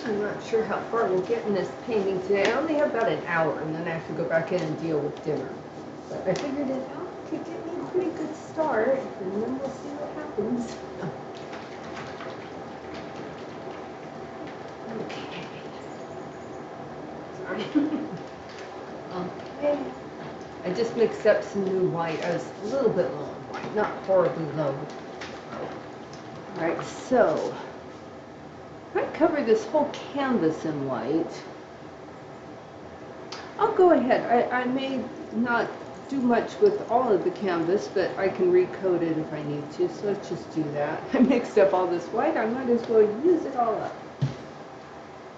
I'm not sure how far we'll get in this painting today. I only have about an hour, and then I have to go back in and deal with dinner. But I figured it out to get me a pretty good start, and then we'll see what happens. Okay. Sorry. Okay. I just mixed up some new white. I was a little bit low on white, not horribly low. All right, so I cover this whole canvas in white. I'll go ahead. I may not do much with all of the canvas, but I can recoat it if I need to, so let's just do that. I mixed up all this white. I might as well use it all up.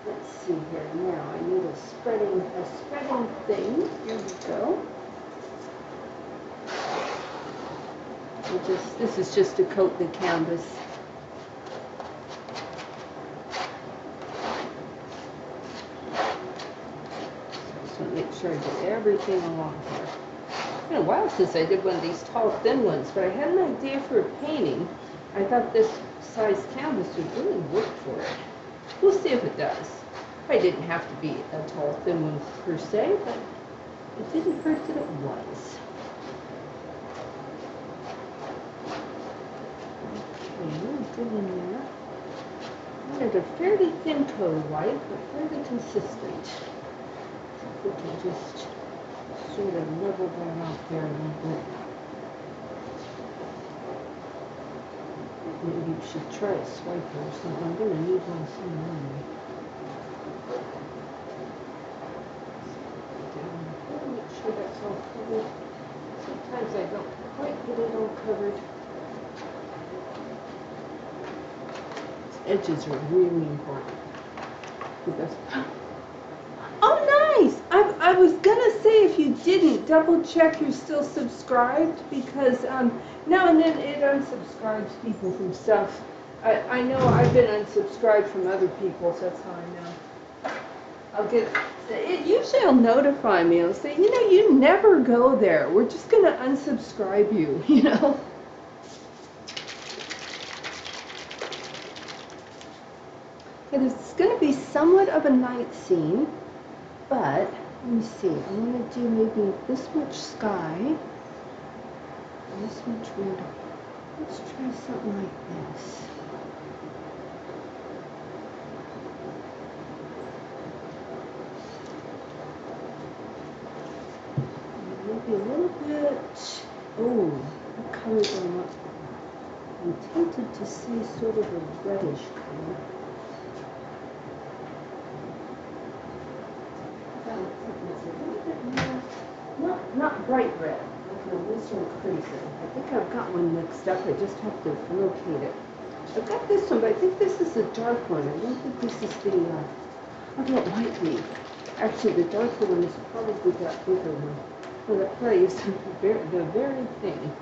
Let's see here. Now I need a spreading thing. Here we go. This is just to coat the canvas. Just want to make sure I get everything along here. It's been a while since I did one of these tall, thin ones, but I had an idea for a painting. I thought this size canvas would really work for it. We'll see if it does. I didn't have to be a tall, thin one per se, but it didn't hurt that it was. Good in there. I wanted a fairly thin coat of white, but fairly consistent. So if we can just sort of level that out there a little bit. Maybe you should try a swiper or something. I'm going to need one soon anyway. Make sure that's all covered. Sometimes I don't quite get it all covered. Edges are really important. Oh, nice! I was gonna say, if you didn't, double check you're still subscribed, because now and then it unsubscribes people from stuff. I know I've been unsubscribed from other people, so that's how I know. I'll get it. Usually will notify me. It'll say, you know, you never go there. We're just gonna unsubscribe you, you know. It's going to be somewhat of a night scene, but let me see. I'm going to do maybe this much sky, and this much red. Let's try something like this. Maybe a little bit. Oh, what color do I want? I'm tempted to say sort of a reddish color. Not bright red, like a looser crimson. I think I've got one mixed up. I just have to locate it. I've got this one, but I think this is the dark one. I don't think this is the, although it might be. Actually, the darker one is probably that bigger one. Well, that probably is the very thing.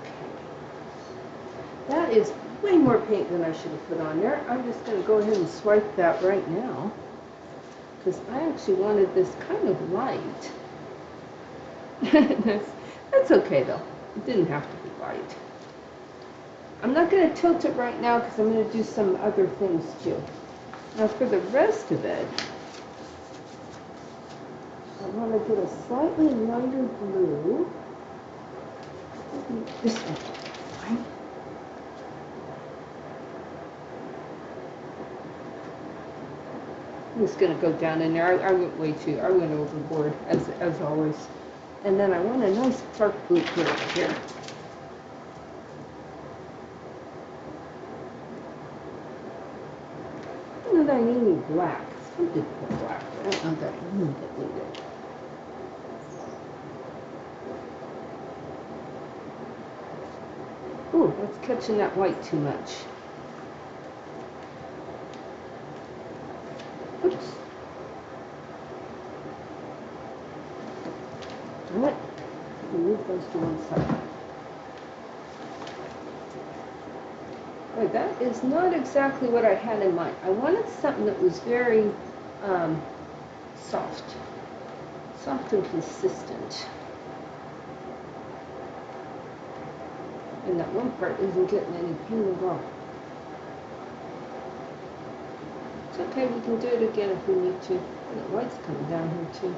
Okay. That is way more paint than I should have put on there. I'm just going to go ahead and swipe that right now, because I actually wanted this kind of light. That's okay though. It didn't have to be light. I'm not going to tilt it right now because I'm going to do some other things too. Now for the rest of it, I want to get a slightly lighter blue. This one. Right? I'm just going to go down in there. I went way too. I went overboard as always. And then I want a nice dark blue clear here. I don't know that I need any black. Some did put black, but I don't know that I need it. Ooh, that's catching that white too much. Oops. Damn it. Move those to one side. Right, that is not exactly what I had in mind. I wanted something that was very soft and consistent. And that one part isn't getting any paint at all. It's okay, we can do it again if we need to. And the light's coming down here too.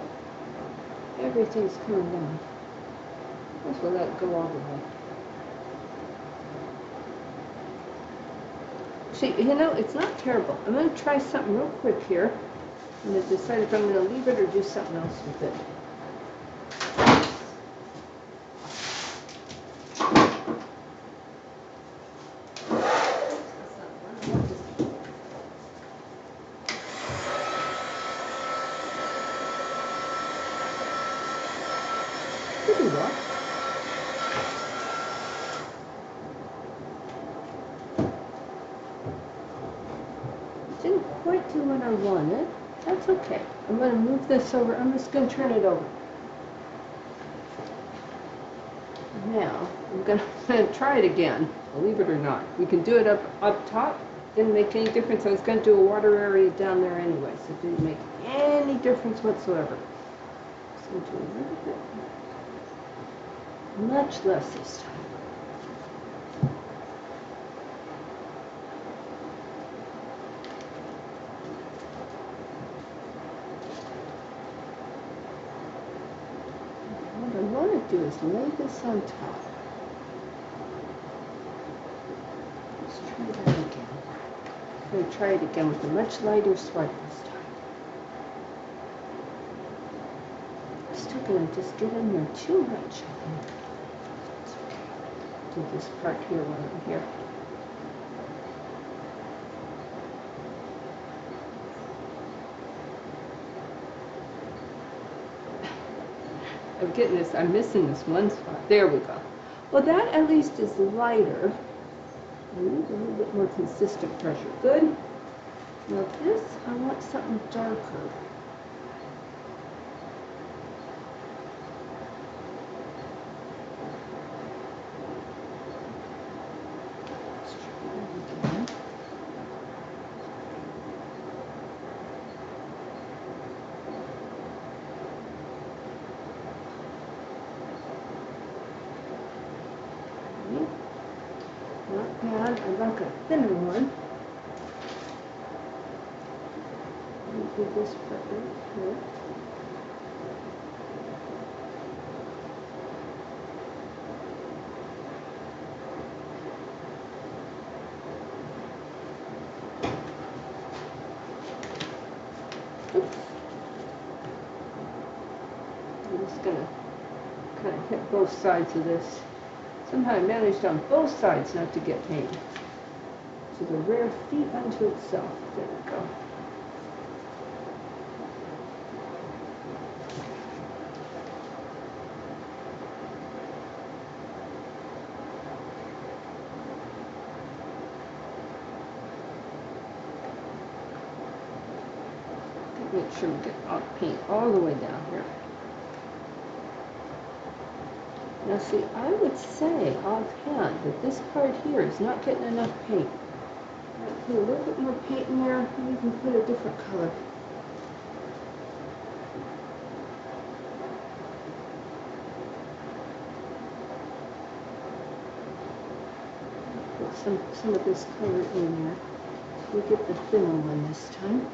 Everything's coming down. Let's let it go all the way. See, you know, it's not terrible. I'm going to try something real quick here. I'm going to decide if I'm going to leave it or do something else with it. Didn't quite do what I wanted. That's okay. I'm going to move this over. I'm just going to turn it over. Now, I'm going to try it again, believe it or not. We can do it up top. Didn't make any difference. I was going to do a water area down there anyway, so it didn't make any difference whatsoever. Just going to do a little bit. Much less this time. What I want to do is lay this on top. Let's try that again. I'm going to try it again with a much lighter swipe this time. I'm still going to just get in there too much, I think. It's okay. Do this part here while I'm here. I'm getting this, I'm missing this one spot. There we go. Well, that at least is lighter. I need a little bit more consistent pressure. Good. Now this, I want something darker. Let's try that again. Not bad. I like a thinner one. Let me do this part right here. Oops. I'm just going to kind of hit both sides of this. Somehow I managed on both sides not to get paint. So the rare feat unto itself. There we go. Make sure we get paint all the way down here. Now see, I would say offhand that this part here is not getting enough paint. I'll put a little bit more paint in there, and we can put a different color. Put some of this color in there. We'll get the thinner one this time.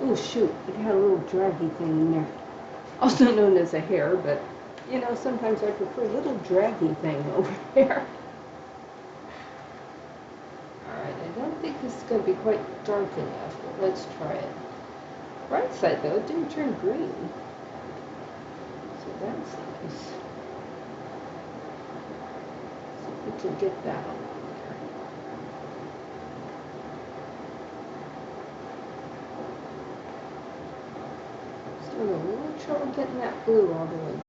Oh shoot, it had a little draggy thing in there. Also known as a hair, but you know, sometimes I prefer a little draggy thing over there. Alright, I don't think this is going to be quite dark enough, but let's try it. Right side though, it didn't turn green. So that's nice. See if we can get that on. Still a little trouble getting that blue all the way.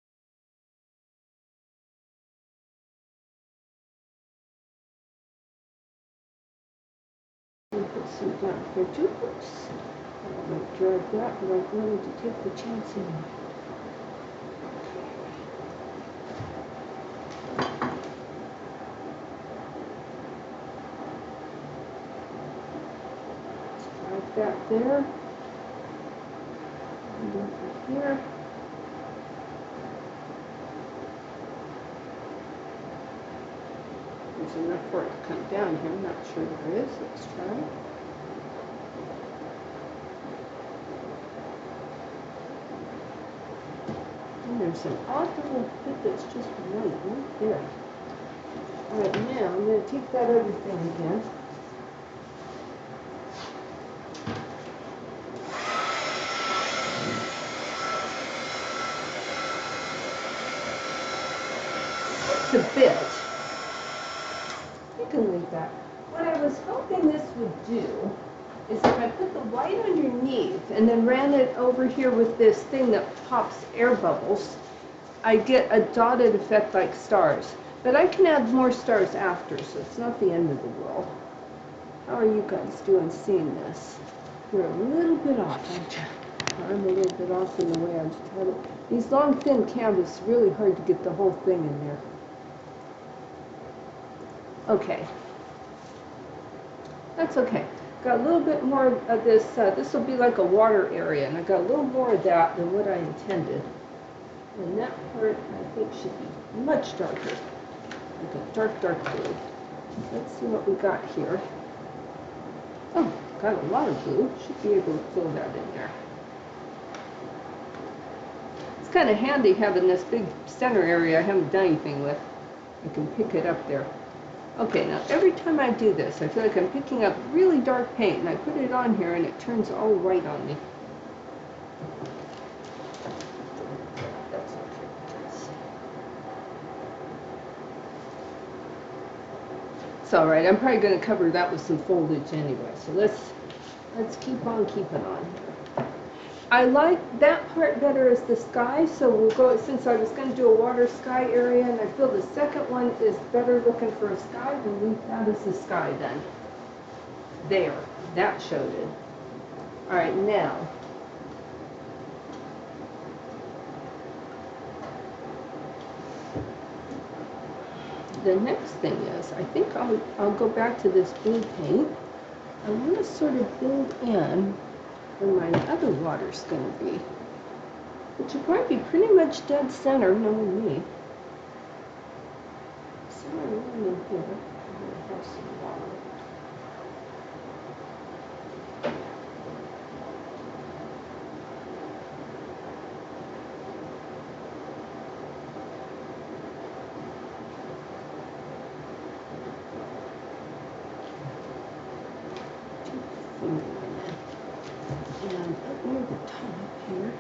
Put some down here too. Oops. I might drag that, but I'm willing to take the chance anyway. Let's drag that there. And over here. There's enough for it to come down here. I'm not sure there is. Let's try. And there's an odd little bit that's just white right there. All right, now I'm going to take that other thing again. It's a bit. You can leave that. What I was hoping this would do is if I put the white underneath and then ran it over here with this thing that pops air bubbles, I get a dotted effect like stars. But I can add more stars after, so it's not the end of the world. How are you guys doing seeing this? You're a little bit off, aren't you? I'm a little bit off in the way I've tried it. These long, thin canvas, really hard to get the whole thing in there. Okay. That's okay. Got a little bit more of this. This will be like a water area, and I got a little more of that than what I intended. And that part, I think, should be much darker. Like a dark, dark blue. Let's see what we got here. Oh, got a lot of blue. Should be able to fill that in there. It's kind of handy having this big center area I haven't done anything with. I can pick it up there. Okay, now every time I do this, I feel like I'm picking up really dark paint, and I put it on here, and it turns all white on me. That's okay. It's all right. I'm probably going to cover that with some foliage anyway. So let's keep on keeping on here. I like that part better as the sky, so we'll go, since I was going to do a water sky area, and I feel the second one is better looking for a sky, we'll leave that as the sky then. There, that showed it. All right, now. The next thing is, I think I'll go back to this blue paint. I want to sort of build in where my other water's going to be, which will probably be pretty much dead center, knowing me. Somewhere around in here, I'm going to have some water. And up near the top here.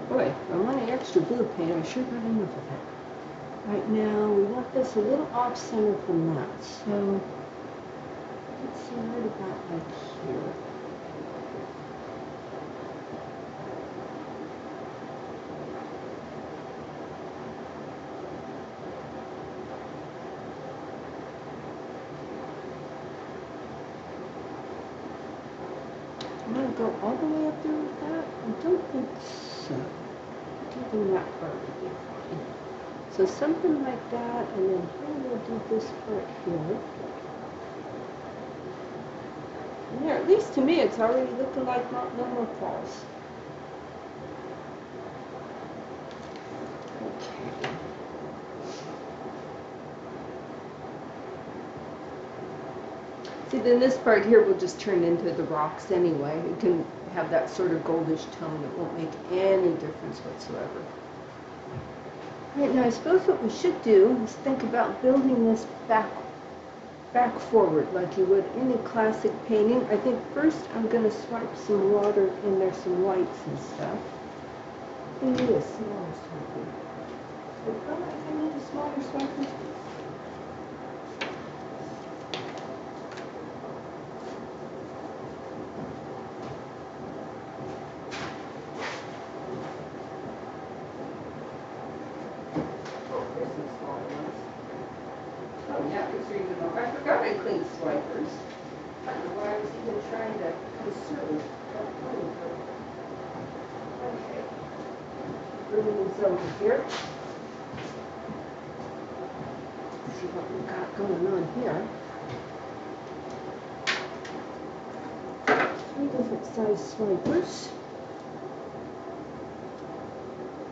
Boy, I want an extra blue paint. I sure got enough of it. Right now, we want this a little off center from that. So, let's see, right about like here. I'm going to go all the way up there with that? I don't think so. Even that part would be fine. So something like that, and then here we'll do this part here. And there, at least to me, it's already looking like Multnomah Falls. Okay. See, then this part here will just turn into the rocks anyway. It can have that sort of goldish tone. It won't make any difference whatsoever. All right, now I suppose what we should do is think about building this back forward like you would any classic painting. I think first I'm going to swipe some water in there, some whites and stuff. I need a smaller swiper. I need a smaller swiper. I forgot I cleaned swipers. I don't know why I was even trying to conserve. Okay. Bringing these over here. Let's see what we've got going on here. 3 different size swipers.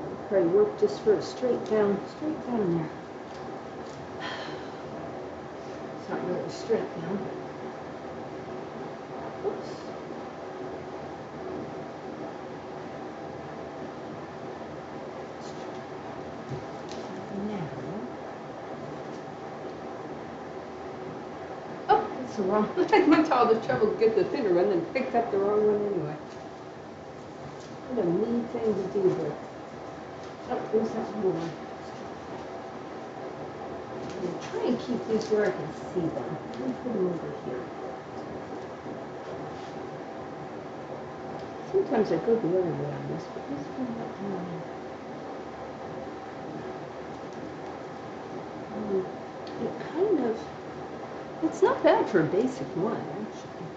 I'll probably work just for a straight down there. of strength now. Oops. Now. Oh, that's the wrong one. I went to all the trouble to get the thinner one and picked up the wrong one anyway. What a mean thing to do here. Oh, there's that one. I'm going to try and keep these where I can see them. Let me put them over here. Sometimes I go the other way on this, but this one it kind of, it's not bad for a basic one, actually.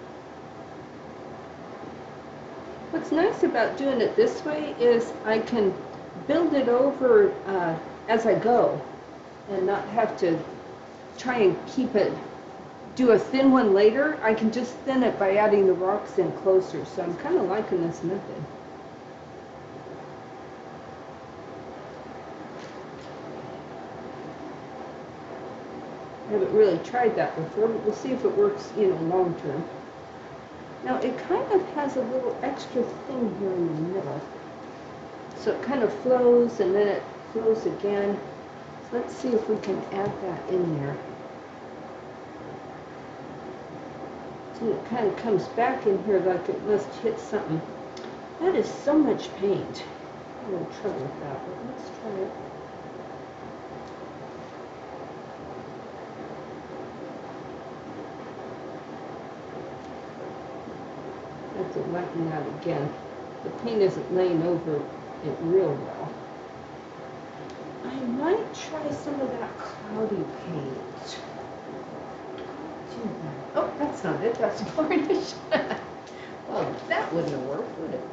What's nice about doing it this way is I can build it over as I go and not have to try and keep it, do a thin one later. I can just thin it by adding the rocks in closer, so I'm kind of liking this method. I haven't really tried that before, but we'll see if it works, you know, long term. Now it kind of has a little extra thing here in the middle. So it kind of flows and then it flows again. So let's see if we can add that in there. So it kind of comes back in here like it must hit something. That is so much paint. I'm in trouble with that, but let's try it. I have to lighten that again. The paint isn't laying over it real well. I might try some of that cloudy paint. Oh, that's not it. That's varnish. Well, that wouldn't have worked, would it?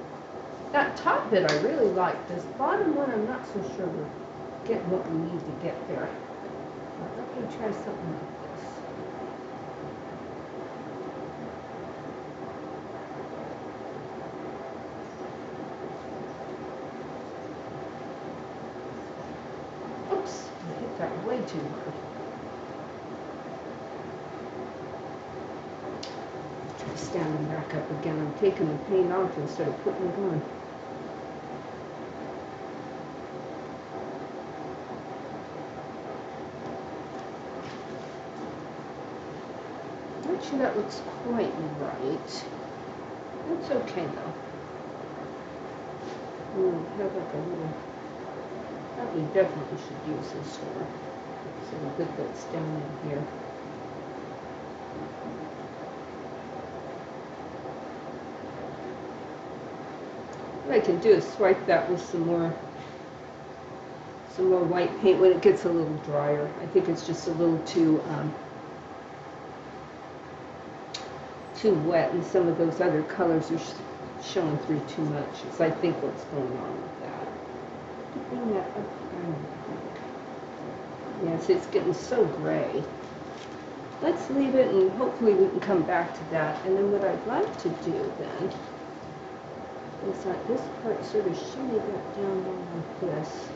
That top bit I really like. This bottom one, I'm not so sure we're getting what we need to get there. But let me try something like this. Oops, I hit that way too hard. Try standing back up again. I'm taking the paint off instead of putting it on. Not sure that looks quite right. That's okay though. Have like a little. That we definitely should use this for. Some good bits down in here. What I can do is swipe that with some more white paint when it gets a little drier. I think it's just a little too wet, and some of those other colors are showing through too much. It's I think what's going on with that. Bring that up higher. Yes, it's getting so gray. Let's leave it, and hopefully we can come back to that. And then what I'd like to do then is that this part sort of shimmy that down like this.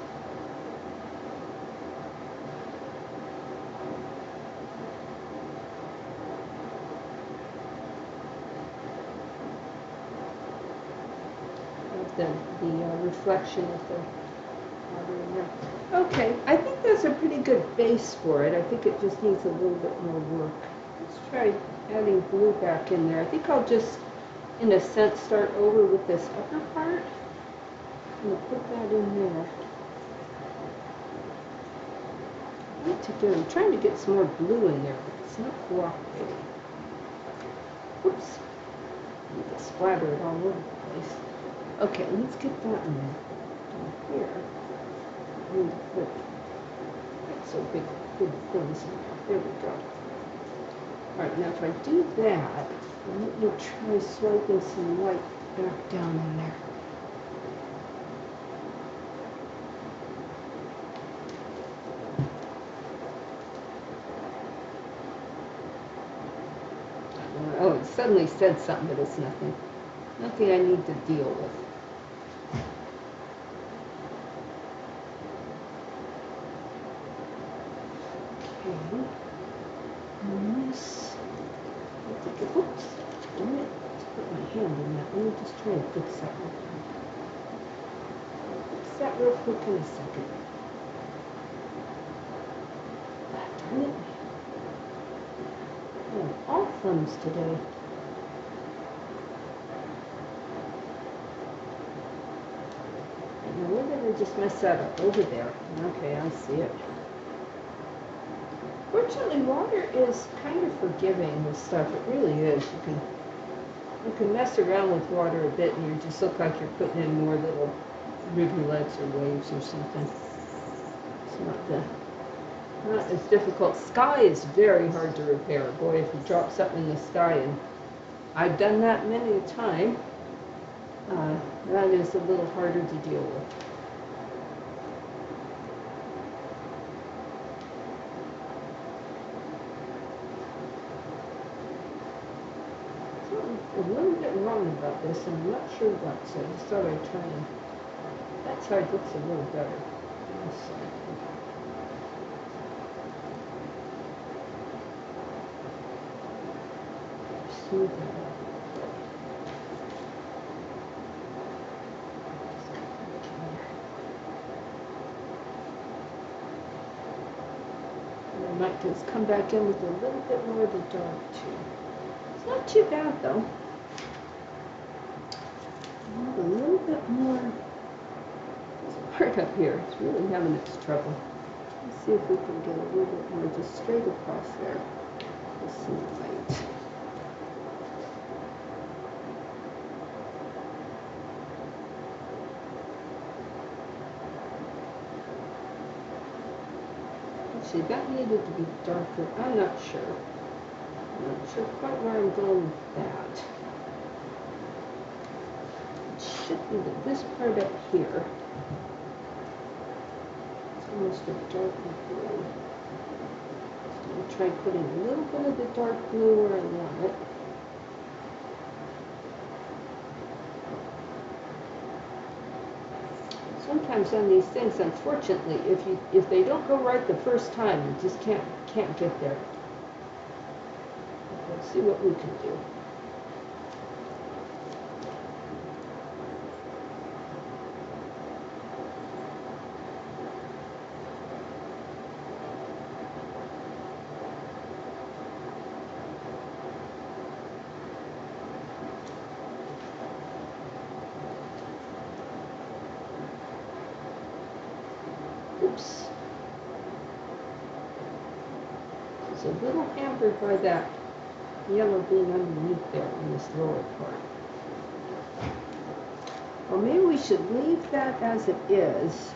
The reflection of the water in there. Okay, I think that's a pretty good base for it. I think it just needs a little bit more work. Let's try adding blue back in there. I think I'll just, in a sense, start over with this upper part. I'm going to put that in there. I'm trying to get some more blue in there, but it's not cooperating. Oops. I need to splatter it all over the place. Okay, let's get that in there. Here. I need to put so big things in there. There we go. Alright, now if I do that, let me try swiping some white back down in there. Oh, it suddenly said something, but it's nothing. Nothing I need to deal with. Okay. And this. Oops. Let me put my hand in that. Let me just try and fix that real quick. Fix that real quick in a second. Darn it. I have all thumbs today. Now where did I just mess that up? Over there. Okay, I see it. Fortunately, water is kind of forgiving with stuff. It really is. You can mess around with water a bit and you just look like you're putting in more little rivulets or waves or something. It's not as difficult. Sky is very hard to repair. Boy, if you drop something in the sky, and I've done that many a time, that is a little harder to deal with. A little bit wrong about this, and I'm not sure what, so I just thought I'd try and... That side looks a little better. Smooth that out. And I might just come back in with a little bit more of the dark too. It's not too bad though. A little bit more. This part up here is really having its trouble. Let's see if we can get a little bit more just straight across there with some light. Actually, that needed to be darker. I'm not sure. I'm not sure quite where I'm going with that. Should be that this part up here. It's almost a dark blue. So I'm try putting a little bit of the dark blue where I want it. Sometimes on these things, unfortunately, if they don't go right the first time, you just can't get there. Let's see what we can do. Oops. It's a little hampered by that yellow being underneath there in this lower part. Or maybe we should leave that as it is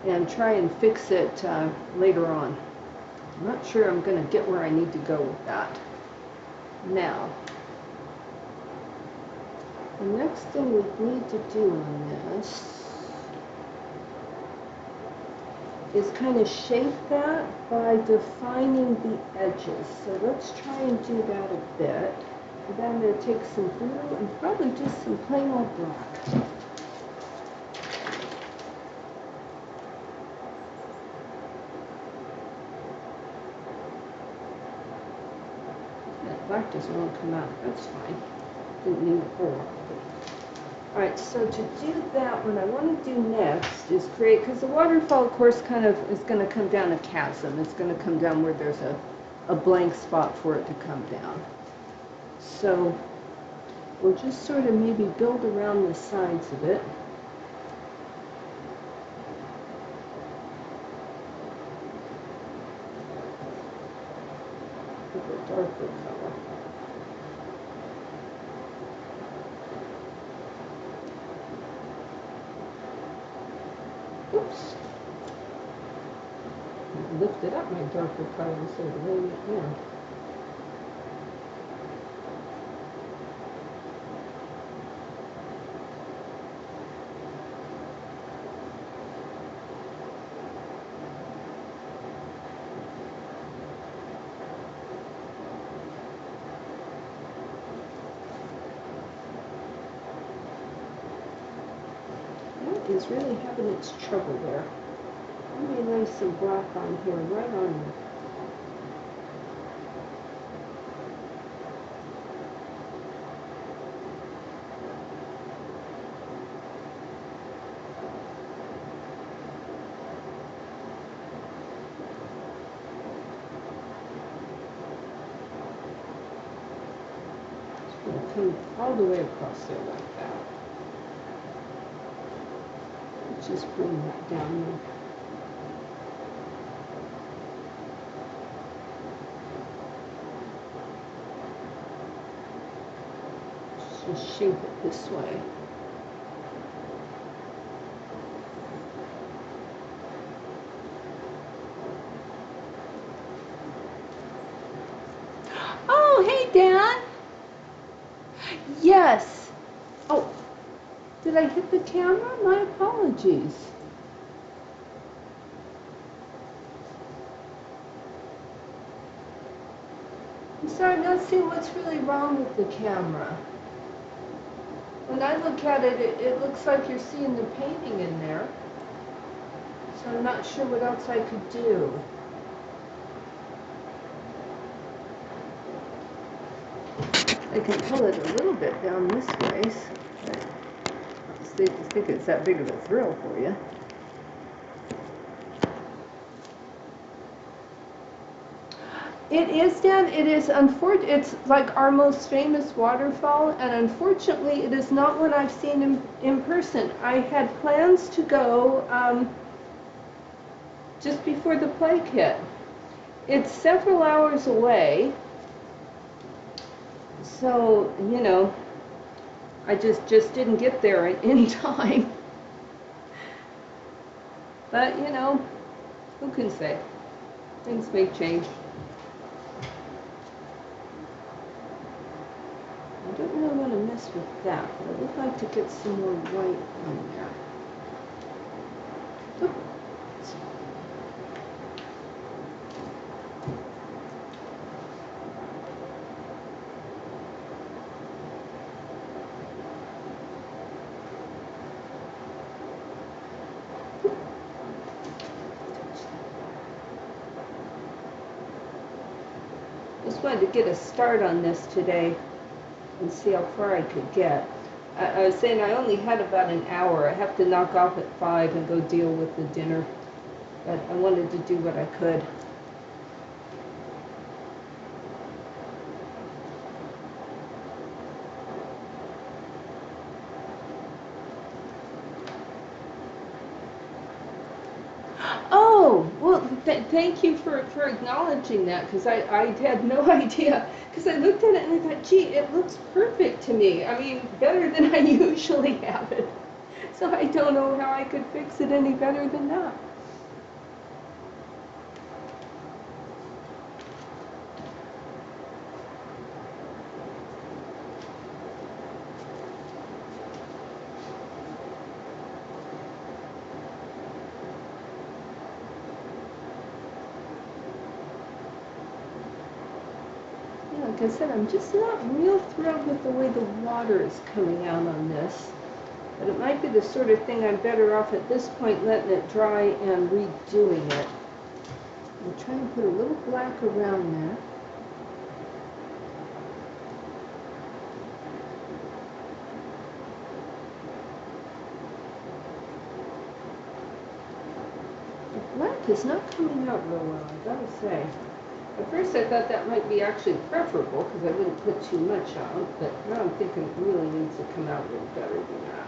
and try and fix it later on. I'm not sure I'm going to get where I need to go with that. Now, the next thing we need to do on this is kind of shape that by defining the edges. So let's try and do that a bit. And then I'm going to take some blue and probably just some plain old black. That black doesn't want to come out. That's fine. Didn't need a whole lot of it. Alright, so to do that, what I want to do next is create, because the waterfall, of course, kind of is going to come down a chasm. It's going to come down where there's a blank spot for it to come down. So we'll just sort of maybe build around the sides of it. With a darker color. Oops. I lifted up my darker color instead of laying it down. Is really having its trouble there. Let me lay some black on here, right on come all the way across there like that. Let's just bring that down there. Just shape it this way. Oh, hey, Dan. Yes. Oh, did I hit the camera? My apologies. I'm sorry, I'm not seeing what's really wrong with the camera. When I look at it, it looks like you're seeing the painting in there. So I'm not sure what else I could do. I can pull it a little bit down this way. I think it's that big of a thrill for you. It is, Dan. It is it's like our most famous waterfall, and unfortunately, it is not one I've seen in person. I had plans to go just before the plague hit. It's several hours away, so you know, I just didn't get there in time. But you know, who can say? Things may change. I don't really want to mess with that, but I would like to get some more white on there. Oh. Just wanted to get a start on this today and see how far I could get. I was saying I only had about an hour. I have to knock off at 5 and go deal with the dinner. But I wanted to do what I could. Oh, well, thank you for acknowledging that, because I had no idea. Because I looked at it and I thought, gee, it looks perfect to me. I mean, better than I usually have it. So I don't know how I could fix it any better than that. Like I said, I'm just not real thrilled with the way the water is coming out on this. But it might be the sort of thing I'm better off at this point letting it dry and redoing it. I'm trying to put a little black around there. The black is not coming out real well, I gotta say. At first I thought that might be actually preferable because I wouldn't put too much out, but now I'm thinking it really needs to come out a little better than that.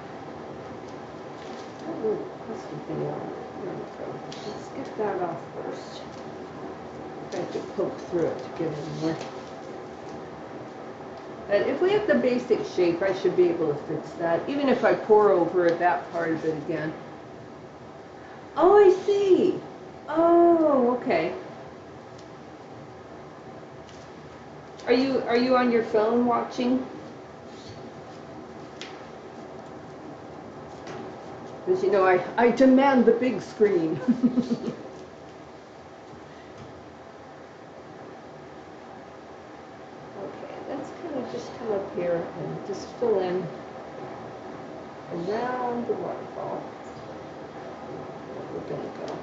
That little crusty thing on it. There we go. Let's get that off first. I have to poke through it to get in there. But if we have the basic shape, I should be able to fix that, even if I pour over that part of it again. Oh, I see. Oh, okay. Are you on your phone watching? Because you know I demand the big screen. Okay, let's kind of just come up here and just fill in around the waterfall. Where we're gonna go.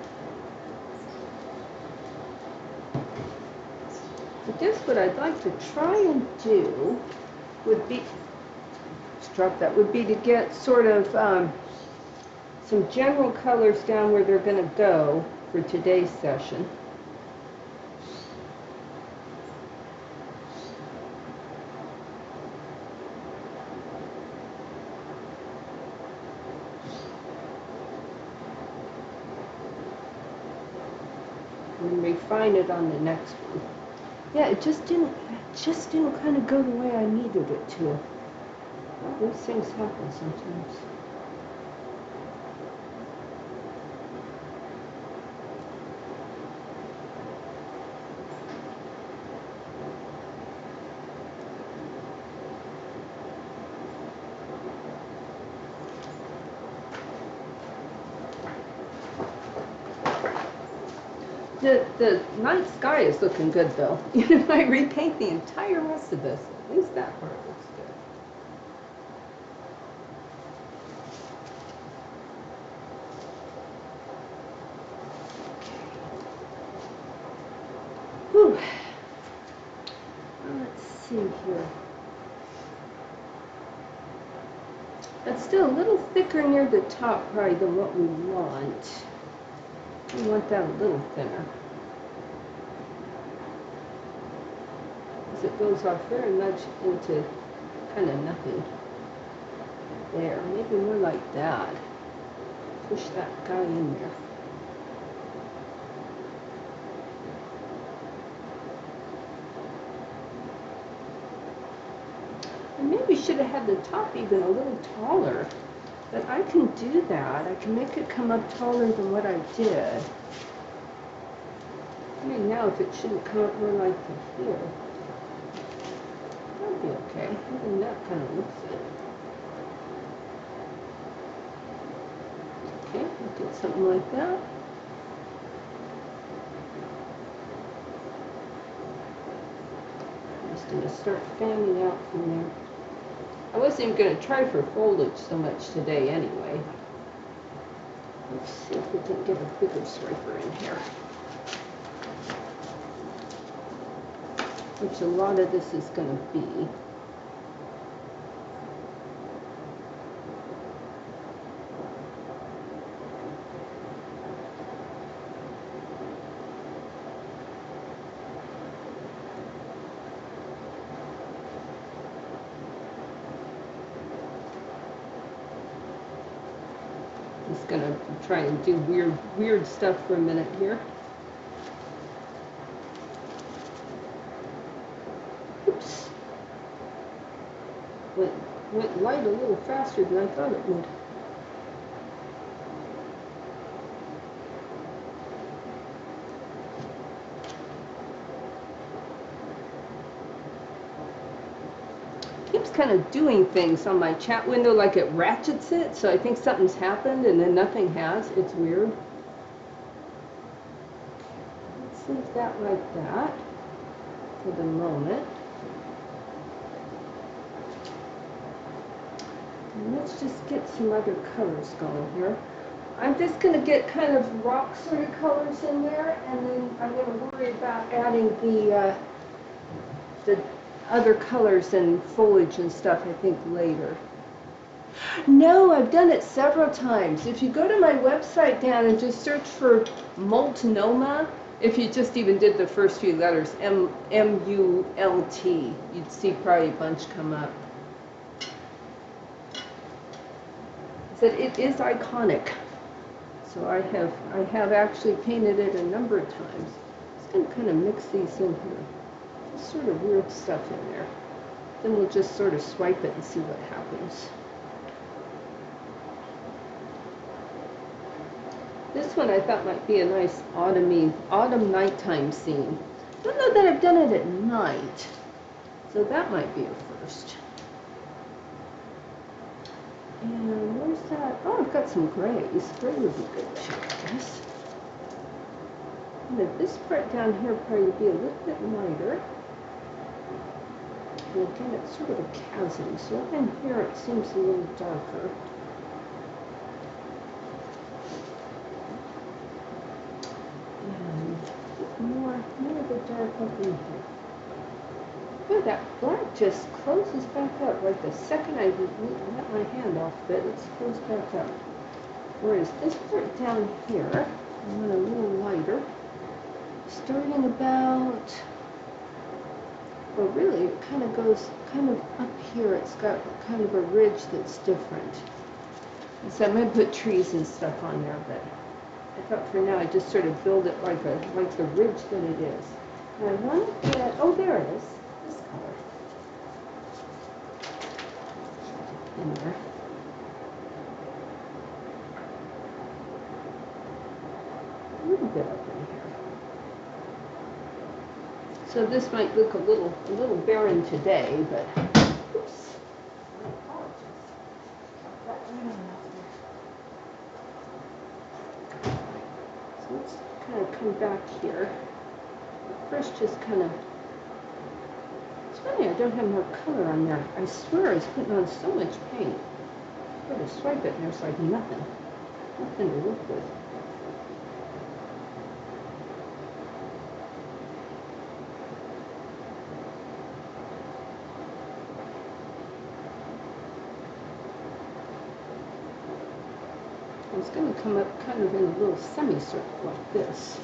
I guess what I'd like to try and do would be, would be to get sort of some general colors down where they're going to go for today's session. and refine it on the next one. Yeah, it just didn't kind of go the way I needed it to. Well, these things happen sometimes. The night sky is looking good, though. If I repaint the entire rest of this, at least that part looks good. Whew. Well, let's see here. It's still a little thicker near the top, probably, than what we want. We want that a little thinner. As it goes off very much into kind of nothing. There, maybe more like that. Push that guy in there. I maybe should have had the top even a little taller. But I can do that. I can make it come up taller than what I did. I mean, now if it shouldn't come up more like to here. That'll be okay. Even that kind of looks it. Okay, we'll get something like that. I'm just going to start fanning out from there. I wasn't even going to try for foliage so much today anyway. Let's see if we can get a bigger striper in here. Which a lot of this is going to be. Just gonna try and do weird stuff for a minute here. Oops. Went light a little faster than I thought it would. Keeps kind of doing things on my chat window, like it ratchets it, so I think something's happened and then nothing has. It's weird. Let's leave that like that for the moment. And let's just get some other colors going here. I'm just going to get kind of rock sort of colors in there, and then I'm going to worry about adding the other colors and foliage and stuff, I think, later. No, I've done it several times. If you go to my website, Dan, and just search for Multnomah, if you just even did the first few letters, M-U-L-T, you'd see probably a bunch come up. I said it is iconic. So I have actually painted it a number of times. Just going to kind of mix these in here. Sort of weird stuff in there. Then we'll just sort of swipe it and see what happens. This one I thought might be a nice autumn nighttime scene. I don't know that I've done it at night, so that might be a first. And where's that? Oh, I've got some grays. Gray would be good too, I guess. And then this part down here probably would be a little bit lighter. And again, it's sort of a chasm, so in here it seems a little darker. And more of the dark up in here. Oh, that black just closes back up. Like the second I let my hand off of it, it's closed back up. Whereas this part down here, I want a little lighter. Starting about, well, really, it kind of goes kind of up here. It's got kind of a ridge that's different. And so I'm going to put trees and stuff on there, but I thought for now I'd just sort of build it like the ridge that it is. And I want to get, oh, there it is, this color. In there. A little bit up in here. So this might look a little barren today, but oops. I apologize. Got that right on up there. So let's kind of come back here. First, just kind of. It's funny, I don't have more color on there. I swear I was putting on so much paint. Go to swipe it and there's like nothing. Nothing to work with. It's going to come up kind of in a little semicircle like this.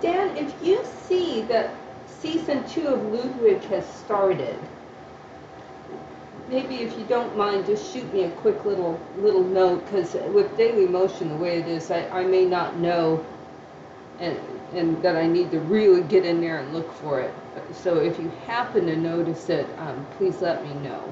Dan, if you see that season 2 of Ludwig has started, maybe if you don't mind, just shoot me a quick little note, because with Daily Motion the way it is, I may not know, and that I need to really get in there and look for it. So if you happen to notice it, please let me know.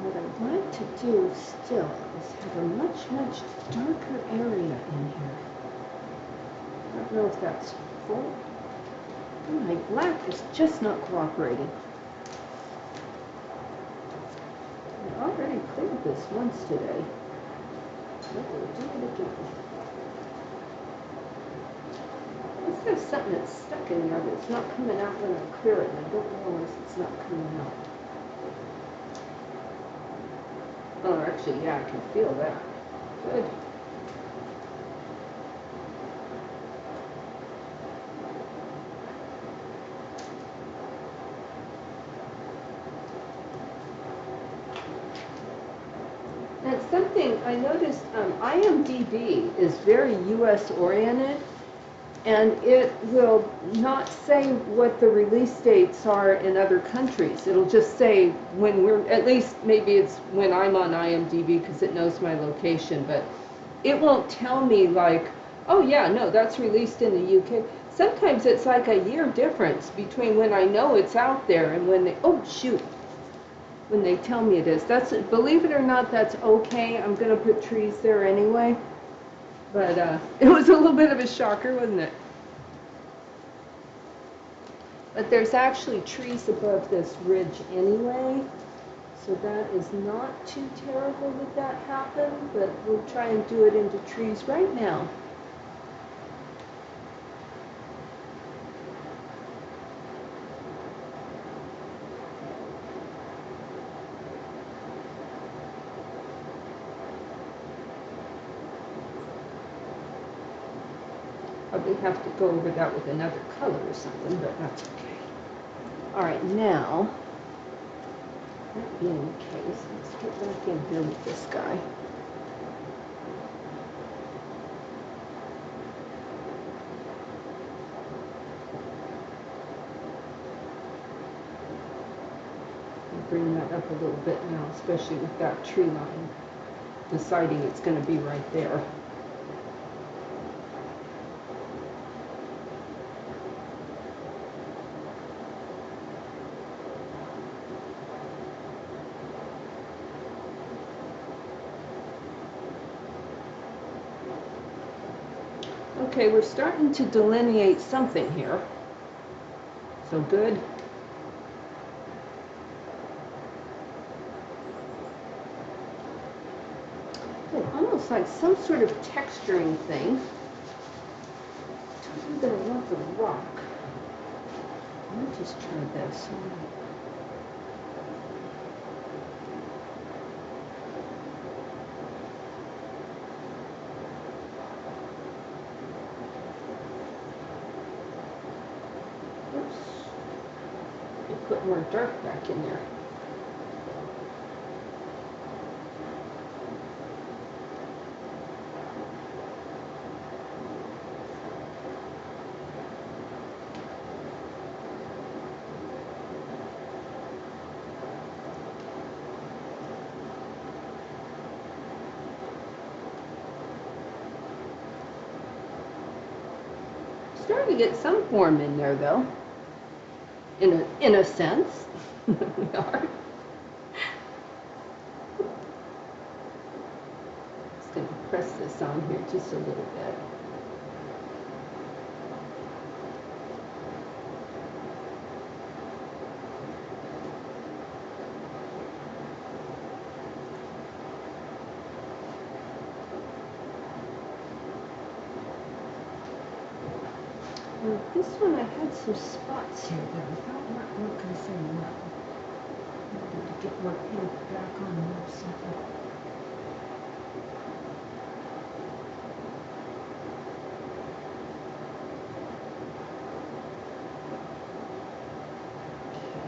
What I'd like to do still is have a much darker area in here. I don't know if that's full. Oh, my black is just not cooperating. I already cleared this once today. But we'll do it again. Unless there's something that's stuck in there that's not coming out when I clear it, and I don't realize it's not coming out. Oh, actually, yeah, I can feel that. Good. And something I noticed, IMDb is very U.S. oriented, and it will not say what the release dates are in other countries. It'll just say when we're, at least maybe it's when I'm on IMDb because it knows my location, but it won't tell me like, oh yeah, no, that's released in the UK. Sometimes it's like a year difference between when I know it's out there and when they, oh shoot, when they tell me it is. That's, believe it or not, that's okay. I'm gonna put trees there anyway. But it was a little bit of a shocker, wasn't it? But there's actually trees above this ridge anyway, so that is not too terrible that that happened, but we'll try and do it into trees right now. Probably have to go over that with another color or something, but that's okay. All right, now, that being the case, let's get back in here with this guy. And bring that up a little bit now, especially with that tree line, deciding it's going to be right there. Okay, we're starting to delineate something here. So good. It almost like some sort of texturing thing. Talking about a lump of rock. Let me just try this. Oops. I put more dark back in there. Starting to get some form in there, though. In a sense, we are. Just going to press this on here just a little bit. This one I had some spots here that I thought weren't working so well. I need to get more paint back on them or something.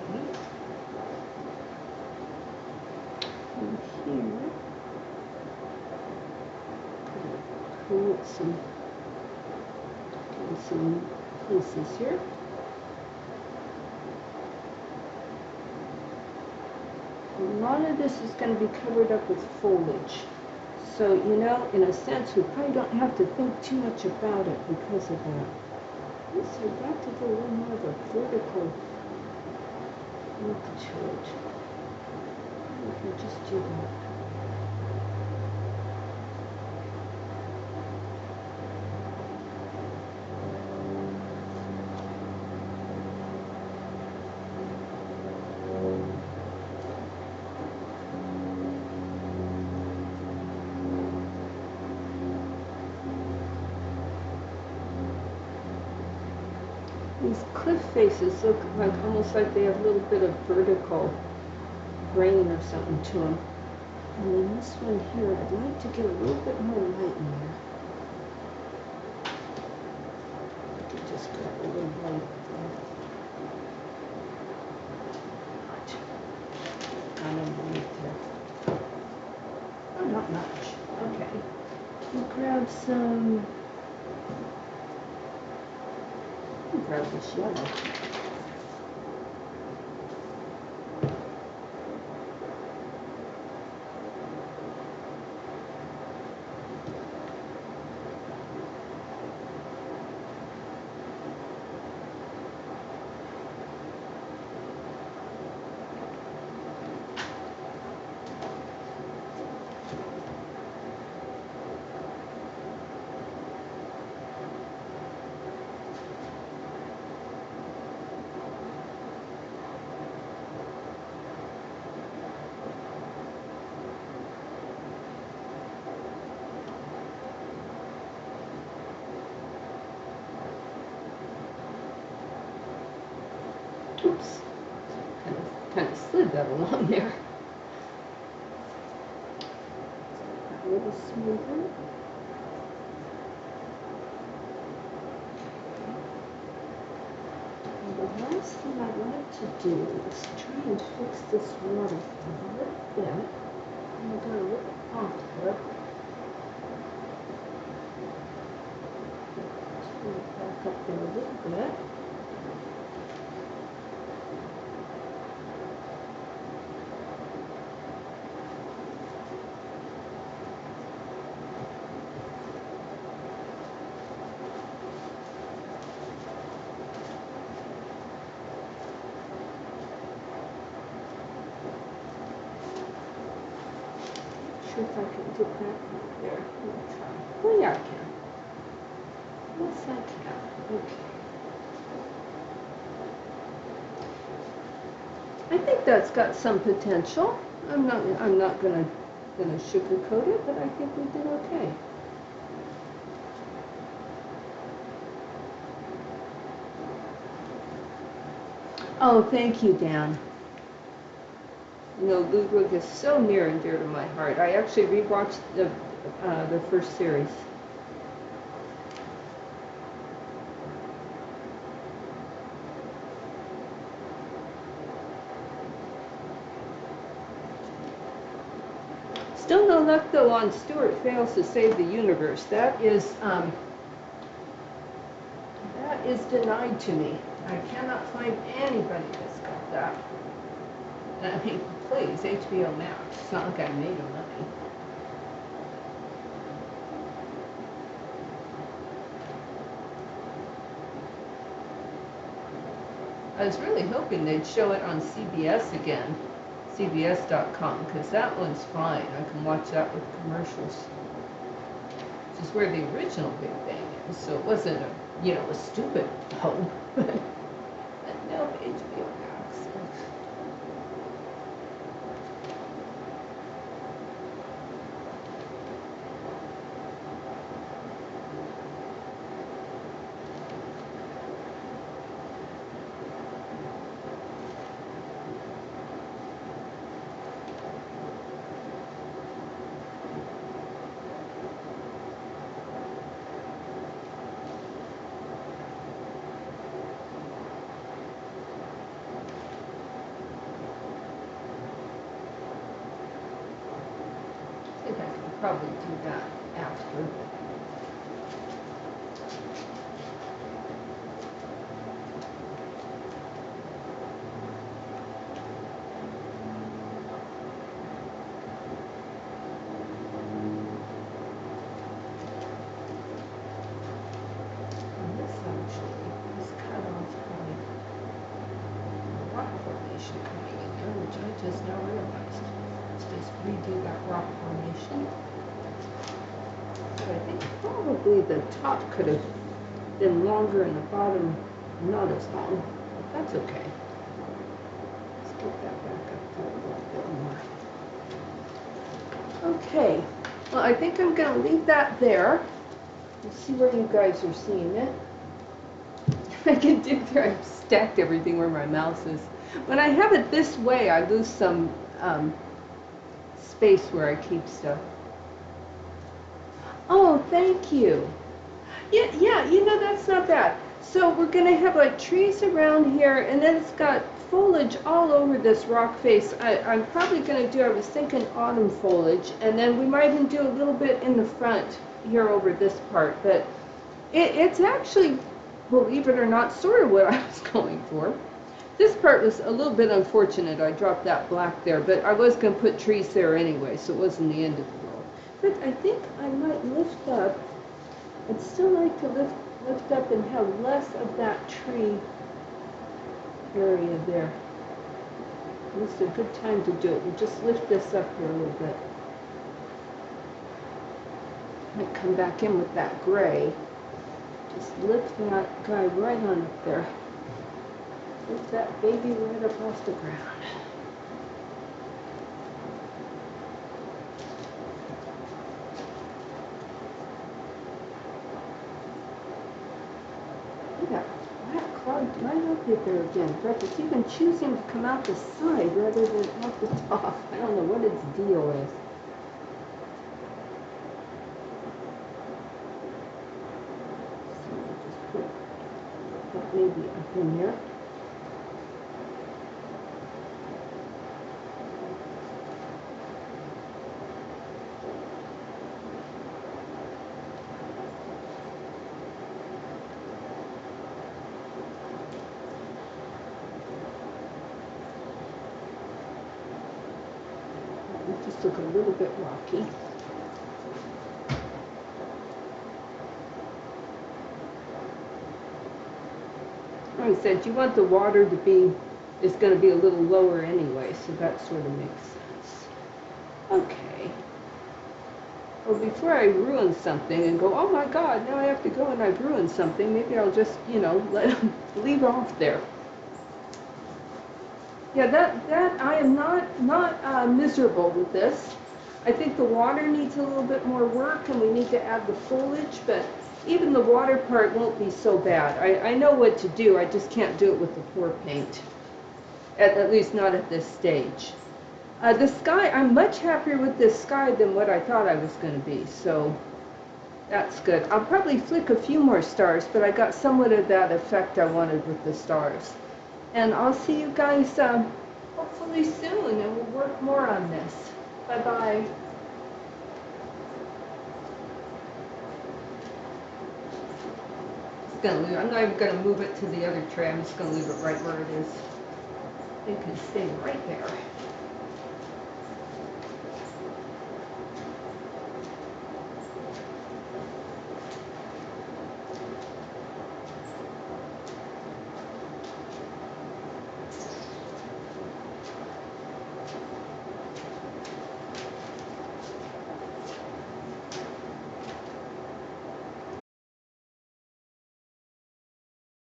Okay. And here, create some pieces here. A lot of this is going to be covered up with foliage. So, you know, in a sense, we probably don't have to think too much about it because of that. So I'd like to get a little more of a vertical look to it. We can just do that. These cliff faces look like almost like they have a little bit of vertical grain or something to them. And then this one here, I'd like to get a little bit more light in there. I could just grab a little light there. Right. Kind of light there. Oh, not much. Okay. We'll grab some. Grab this yellow. Oops, kind of slid that along there. A little smoother. And the last thing I'd like to do is try and fix this water a little bit. And I got a little off there. Just bring it back up there a little bit. Sure if I can get that there. Let me try. Oh yeah, I can. I can. Okay. I think that's got some potential. I'm not gonna sugarcoat it, but I think we did okay. Oh, thank you, Dan. You know, Ludwig is so near and dear to my heart. I actually rewatched the first series. Still no luck though on Stuart Fails to Save the Universe. That is denied to me. I cannot find anybody that's got that. I mean, please, HBO Max. It's not like I made them money. I was really hoping they'd show it on CBS again, CBS.com, because that one's fine. I can watch that with commercials. Which is where the original Big Bang is, so it wasn't a stupid hope. But no, HBO Max. I think I can probably do that after. And this actually is cut off by the rock formation coming in here, which I just now realized. Let's just redo that rock formation. But I think probably the top could have been longer and the bottom not as long, but that's okay. Let's get that back up to a little bit more. Okay, well, I think I'm going to leave that there. Let's see where you guys are seeing it. I can dig there. I've stacked everything where my mouse is. When I have it this way, I lose some space where I keep stuff. Oh, thank you. Yeah, that's not bad. So we're going to have like trees around here, and then it's got foliage all over this rock face. I'm probably going to I was thinking autumn foliage, and then we might even do a little bit in the front here over this part. But it's actually, believe it or not, sort of what I was going for. This part was a little bit unfortunate. I dropped that black there, but I was going to put trees there anyway, so it wasn't the end of the world. But I think I might lift up. I'd still like to lift up and have less of that tree area there. This is a good time to do it. We'll just lift this up here a little bit. Might come back in with that gray. Just lift that guy right on up there. Lift that baby right up off the ground. That flat cloud right up there again. But it's even choosing to come out the side rather than out the top. I don't know what its deal is. So I'll just put that maybe up in there. Just look a little bit rocky. Like I said, you want the water to be, it's going to be a little lower anyway, so that sort of makes sense. Okay. Or before I ruin something and go, oh my God, now I have to go and I've ruined something, maybe I'll just, you know, let them leave off there. Yeah, that I am not miserable with this. I think the water needs a little bit more work and we need to add the foliage, but even the water part won't be so bad. I know what to do, I just can't do it with the pour paint. At least not at this stage. The sky, I'm much happier with this sky than what I thought I was going to be, so that's good. I'll probably flick a few more stars, but I got somewhat of that effect I wanted with the stars. And I'll see you guys hopefully soon, and we'll work more on this. Bye-bye. I'm not even going to move it to the other tray. I'm just going to leave it right where it is. It can stay right there.